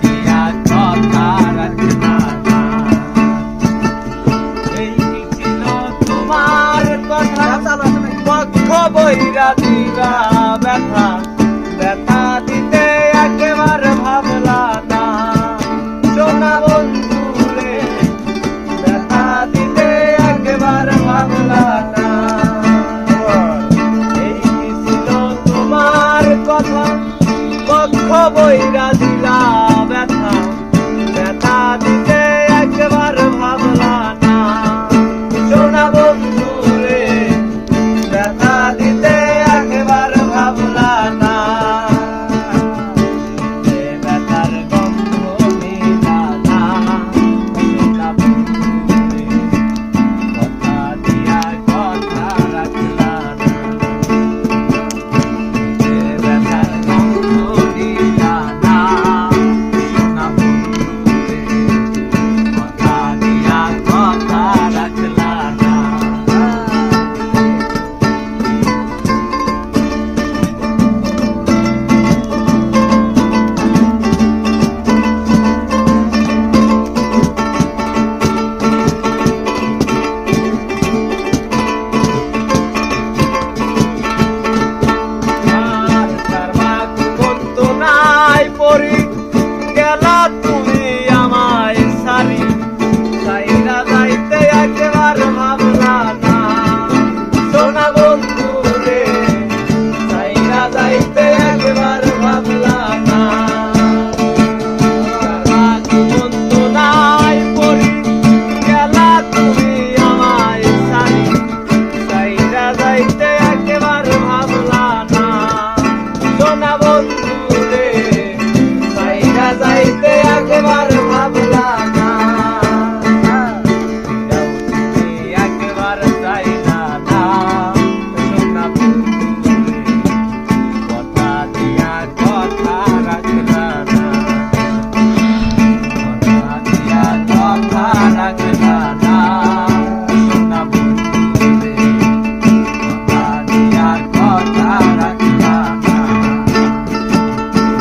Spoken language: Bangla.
দিয়া কথা রাখলা না। এই কি ছিল তোমার কথা পক্ষ বইরা দিলা ব্যথা, ব্যথা দিতে একেবারে ভাবলা না। সোনা বন্ধু রে ব্যথা দিতে একেবারে ভাবলা না। এই কি ছিল তোমার কথা পক্ষ বইরা দিলা ব্যথা, ব্যথা দিতে একেবারে ভাবলা না। সোনা বন্ধু রে ব্যথা দিতে একেবারে ভাবলা না। এ ব্যথার গন্ধ নিলা না। সোনা বন্ধু রে কথা দিয়া কথা রাখলা না। এ ব্যথার গন্ধ নিলা না। সোনা বন্ধু রে কথা দিয়া কথা রাখলা না। আর তার বাক বন্ধু নাই পরি গেলা